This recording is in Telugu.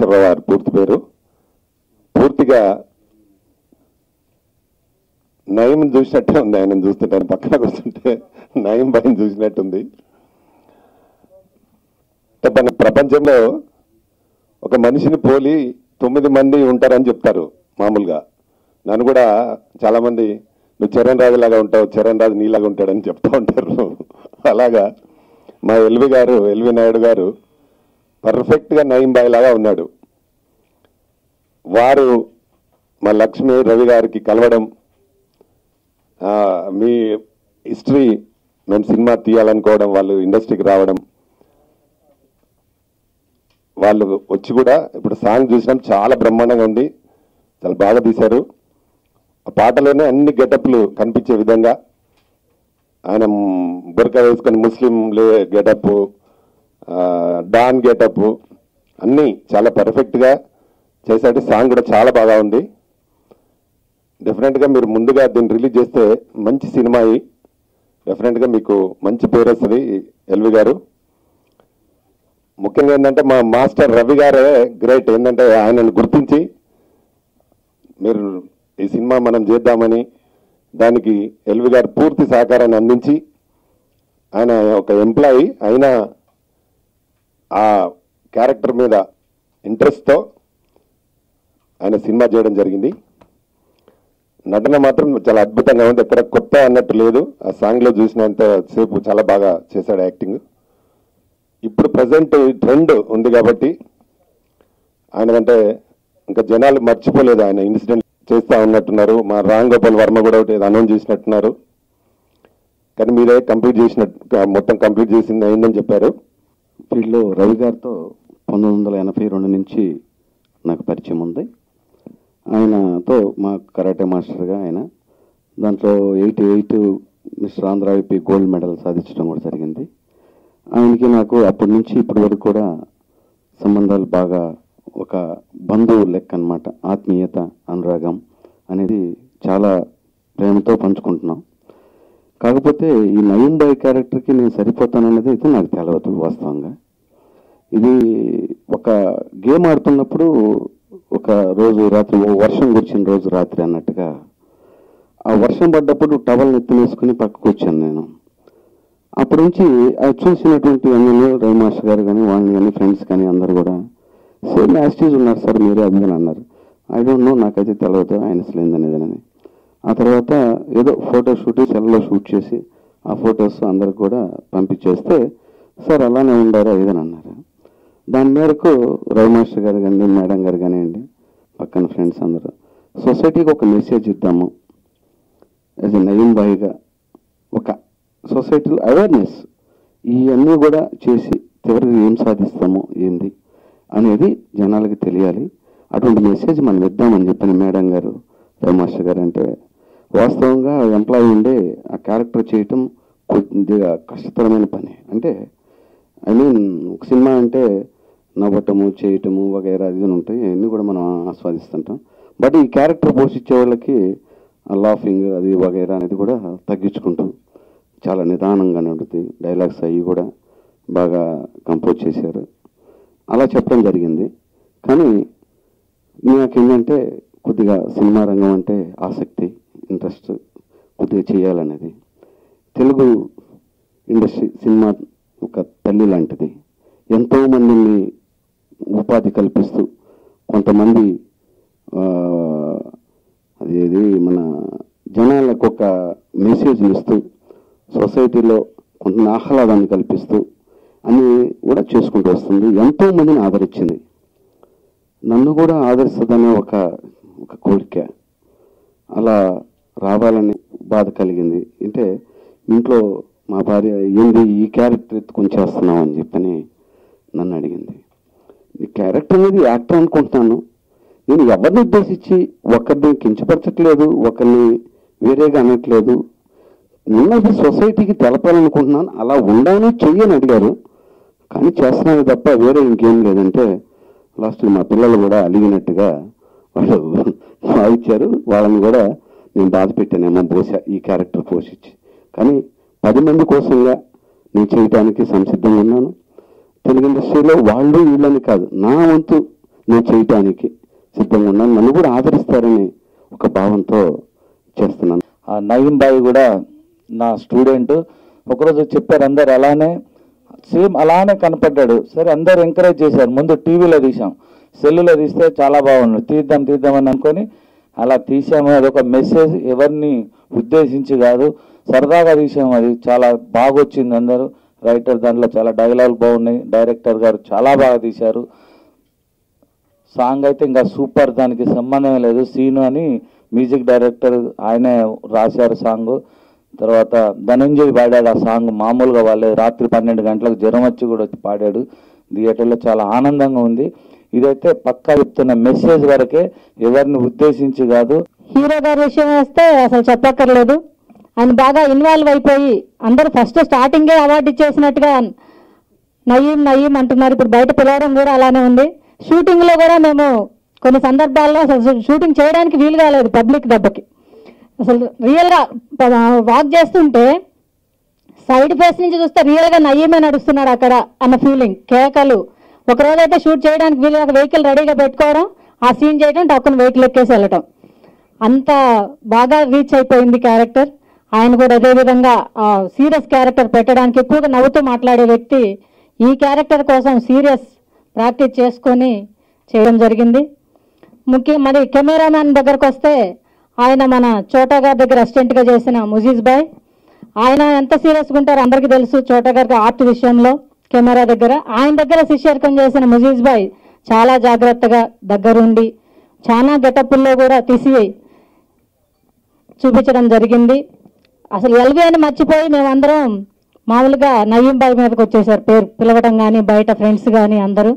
నాగేశ్వరరావు గారు పూర్తి పేరు. పూర్తిగా నయం చూసినట్టే ఉంది. ఆయన చూస్తుంటాను పక్కన కూర్చుంటే నయం భయం చూసినట్టుంది. మన ప్రపంచంలో ఒక మనిషిని పోలి 9 మంది ఉంటారని చెప్తారు మామూలుగా. నన్ను కూడా చాలామంది నువ్వు చరణ్ రాజు లాగా ఉంటావు, చరణ్ రాజు నీలాగా ఉంటాడని చెప్తూ ఉంటారు. అలాగా మా ఎల్వి నాయుడు గారు పర్ఫెక్ట్గా నయం బాయ్ లాగా ఉన్నాడు. వారు మా లక్ష్మి రవి గారికి కలవడం, మీ హిస్టరీ మేము సినిమా తీయాలనుకోవడం, వాళ్ళు ఇండస్ట్రీకి రావడం, వాళ్ళు వచ్చి కూడా ఇప్పుడు సాంగ్ చూసినాం, చాలా బ్రహ్మాండంగా ఉంది, చాలా బాగా తీశారు. ఆ పాటలోనే అన్ని గెటప్లు కనిపించే విధంగా ఆయన బుర్కా వేసుకొని ముస్లిం గెటప్, డాన్ గెటప్ అన్నీ చాలా పర్ఫెక్ట్గా చేశాడు. సాంగ్ కూడా చాలా బాగా ఉంది. డెఫినెట్గా మీరు ముందుగా దీన్ని రిలీజ్ చేస్తే మంచి సినిమా అయ్యి డెఫినెట్గా మీకు మంచి పేరు వస్తుంది ఎల్వి గారు. ముఖ్యంగా ఏంటంటే మా మాస్టర్ రవి గారే గ్రేట్. ఏంటంటే ఆయనను గుర్తించి మీరు ఈ సినిమా మనం చేద్దామని దానికి ఎల్వి గారు పూర్తి సహకారాన్ని అందించి ఆయన ఒక ఎంప్లాయీ అయినా ఆ క్యారెక్టర్ మీద ఇంట్రెస్ట్తో ఆయన సినిమా చేయడం జరిగింది. నటన మాత్రం చాలా అద్భుతంగా ఉంది, ఎక్కడ కొత్త అన్నట్టు లేదు. ఆ సాంగ్లో చూసినంత సేపు చాలా బాగా చేశాడు యాక్టింగ్. ఇప్పుడు ప్రజెంట్ ట్రెండ్ ఉంది కాబట్టి ఆయనకంటే ఇంకా జనాలు మర్చిపోలేదు. ఆయన ఇన్సిడెంట్ చేస్తూ ఉన్నట్టున్నారు. మా రామ్ గోపాల్ వర్మ కూడా అనౌన్స్ చేసినట్టున్నారు. కానీ మీరే కంప్లీట్ చేసినట్టు మొత్తం కంప్లీట్ చేసింది అయిందని చెప్పారు. ఫీల్డ్లో రవి గారితో 1982 నుంచి నాకు పరిచయం ఉంది. ఆయనతో మా కరాటే మాస్టర్గా ఆయన దాంట్లో 88 mister Andhra IP gold medal సాధించడం కూడా జరిగింది. ఆయనకి నాకు అప్పటి నుంచి ఇప్పటి వరకు కూడా సంబంధాలు బాగా ఒక బంధువు లెక్క అనమాట. ఆత్మీయత, అనురాగం అనేది చాలా ప్రేమతో పంచుకుంటున్నాం. కాకపోతే ఈ నయం బాయ్ క్యారెక్టర్కి నేను సరిపోతానన్నది అయితే నాకు తెలియదు వాస్తవంగా. ఇది ఒక గేమ్ ఆడుతున్నప్పుడు ఒక రోజు రాత్రి వర్షం కురిచిన రోజు రాత్రి అన్నట్టుగా ఆ వర్షం పడ్డప్పుడు టవల్ ఎత్తునేసుకుని పక్కకు వచ్చాను నేను. అప్పటి నుంచి అది చూసినటువంటి అన్నలు రవి మాస్టర్ గారు కానీ వాళ్ళని కానీ ఫ్రెండ్స్ కానీ అందరు కూడా సేమ్ యాస్టీజ్ ఉన్నారు సార్ మీరు అది అని అన్నారు. ఐ డోంట్ నో, నాకైతే తెలియదు ఆయన అసలు ఏందనేదని. ఆ తర్వాత ఏదో ఫోటో షూట్ సెల్లో షూట్ చేసి ఆ ఫొటోస్ అందరికి కూడా పంపించేస్తే సార్ అలానే ఉండారా ఇదని అన్నారు. దాని మేరకు రవి మాస్టర్ గారు కానీ మేడం గారు కానివ్వండి, పక్కన ఫ్రెండ్స్ అందరూ సొసైటీకి ఒక మెసేజ్ ఇద్దాము యాజ్ ఎ నయం బాయ్గా, ఒక సొసైటీలో అవేర్నెస్ ఇవన్నీ కూడా చేసి చివరికి ఏం సాధిస్తామో ఏంది అనేది జనాలకి తెలియాలి, అటువంటి మెసేజ్ మనం ఇద్దామని చెప్పిన మేడం గారు రవి మాస్టర్ గారు. అంటే వాస్తవంగా ఎంప్లాయీ ఉండే ఆ క్యారెక్టర్ చేయటం కొద్దిగా కష్టతరమైన పని. అంటే ఐ మీన్ ఒక సినిమా అంటే నవ్వటము చేయటము వగైరా అది ఉంటాయి, అవన్నీ కూడా మనం ఆస్వాదిస్తుంటాం. బట్ ఈ క్యారెక్టర్ పోషించే వాళ్ళకి లాఫింగ్ అది వగైరా అనేది కూడా తగ్గించుకుంటూ చాలా నిదానంగా నడుతుంది. డైలాగ్స్ అవి కూడా బాగా కంపోజ్ చేశారు. అలా చెప్పడం జరిగింది. కానీ నాకేంటంటే కొద్దిగా సినిమా రంగం అంటే ఆసక్తి, ఇంట్రెస్ట్, కొద్దిగా చేయాలనేది. తెలుగు ఇండస్ట్రీ సినిమా ఒక తల్లి లాంటిది. ఎంతోమందిని ఉపాధి కల్పిస్తూ కొంతమంది అదేది మన జనాలకు ఒక మెసేజ్ ఇస్తూ సొసైటీలో కొంత ఆహ్లాదాన్ని కల్పిస్తూ అని కూడా చేసుకుంటూ వస్తుంది. ఎంతోమందిని ఆదరించింది. నన్ను కూడా ఆదరిస్తుందనే ఒక కోరిక, అలా రావాలని బాధ కలిగింది. అంటే ఇంట్లో మా భార్య ఏంది ఈ క్యారెక్టర్ ఎత్తుకొని చేస్తున్నావు అని చెప్పని నన్ను అడిగింది. ఈ క్యారెక్టర్ అనేది యాక్టర్ అనుకుంటున్నాను, నేను ఎవరిని ఉద్దేశించి ఒకరిని కించపరచట్లేదు, ఒకరిని వేరేగా అనట్లేదు, నిన్నది సొసైటీకి తెలపాలనుకుంటున్నాను, అలా ఉండాలని చెయ్యని అడిగారు. కానీ చేస్తున్నాను తప్ప వేరే ఇంకేం లేదంటే లాస్ట్ మా పిల్లలు కూడా అలిగినట్టుగా వాళ్ళు భావించారు. వాళ్ళని కూడా నేను బాధ పెట్టానేమో బహుశా ఈ క్యారెక్టర్ పోషించి. కానీ 10 మంది కోసంగా నేను చేయడానికి సంసిద్ధంగా ఉన్నాను. తెలుగు ఇండస్ట్రీలో వాళ్ళు వీళ్ళని కాదు, నా వంతు నేను చేయటానికి సిద్ధంగా ఉన్నాను, నన్ను కూడా ఆదరిస్తారని ఒక భావంతో చేస్తున్నాను. నయీం బాయ్ కూడా నా స్టూడెంట్. ఒకరోజు చెప్పారు అందరు అలానే, సేమ్ అలానే కనపడ్డాడు. సరే అందరు ఎంకరేజ్ చేశారు. ముందు టీవీలో తీసాం, సెల్లులో తీస్తే చాలా బాగుంది, తీద్దామని అనుకొని అలా తీసాము. అదొక మెసేజ్, ఎవరిని ఉద్దేశించి కాదు, సరదాగా తీసాము. అది చాలా బాగా వచ్చింది. అందరూ రైటర్ దాంట్లో చాలా డైలాగులు బాగున్నాయి, డైరెక్టర్ గారు చాలా బాగా తీశారు. సాంగ్ అయితే ఇంకా సూపర్, దానికి సంబంధం లేదు. సీను అని మ్యూజిక్ డైరెక్టర్ ఆయనే రాశారు సాంగ్. తర్వాత ధనంజయ్ పాడాడు ఆ సాంగ్, మామూలుగా వాళ్ళేది. రాత్రి 12 గంటలకు జ్వరం వచ్చి కూడా వచ్చి పాడాడు థియేటర్లో. చాలా ఆనందంగా ఉంది. ఇదైతే పక్కా చెప్తున్న మెసేజ్ వరకే, ఎవరిని ఉద్దేశించి కాదు. హీరో గారి విషయం వస్తే అసలు చెప్పక్కర్లేదు. ఆయన బాగా ఇన్వాల్వ్ అయిపోయి అందరూ ఫస్ట్ స్టార్టింగే అవార్డు ఇచ్చేసినట్టుగా నయీం అంటున్నారు. ఇప్పుడు బయట పిలవడం కూడా అలానే ఉంది. షూటింగ్లో కూడా మేము కొన్ని సందర్భాల్లో అసలు షూటింగ్ చేయడానికి వీలు కాలేదు పబ్లిక్ దెబ్బకి. అసలు రియల్గా వాక్ చేస్తుంటే సైడ్ ఫేస్ నుంచి చూస్తే రియల్గా నయీమే నడుస్తున్నాడు అక్కడ అన్న ఫీలింగ్. కేకలు. ఒకరోజైతే షూట్ చేయడానికి వీలు వెహికల్ రెడీగా పెట్టుకోవడం, ఆ సీన్ చేయడం, టక్కున వెహికల్ ఎక్కేసి వెళ్ళటం, అంత బాగా రీచ్ అయిపోయింది క్యారెక్టర్. ఆయన కూడా అదేవిధంగా సీరియస్ క్యారెక్టర్ పెట్టడానికి ఎక్కువగా నవ్వుతూ మాట్లాడే వ్యక్తి. ఈ క్యారెక్టర్ కోసం సీరియస్ ప్రాక్టీస్ చేసుకొని చేయడం జరిగింది. మరి కెమెరామ్యాన్ దగ్గరకు వస్తే ఆయన మన చోటా గారి దగ్గర అసిస్టెంట్గా చేసిన ముజీజ్ బాయ్. ఆయన ఎంత సీరియస్గా ఉంటారో అందరికీ తెలుసు. చోటా గారికి ఆర్ట్ విషయంలో కెమెరా దగ్గర, ఆయన దగ్గర శిష్యర్కం చేసిన ముజీజ్ బాయ్ చాలా జాగ్రత్తగా దగ్గరుండి చాలా గెటప్పుల్లో కూడా తీసి చూపించడం జరిగింది. అసలు ఎల్వి అని మర్చిపోయి మేమందరం మామూలుగా నయీం బాయ్ మీదకి వచ్చేసారు పేరు పిలవడం కానీ, బయట ఫ్రెండ్స్ కానీ అందరూ.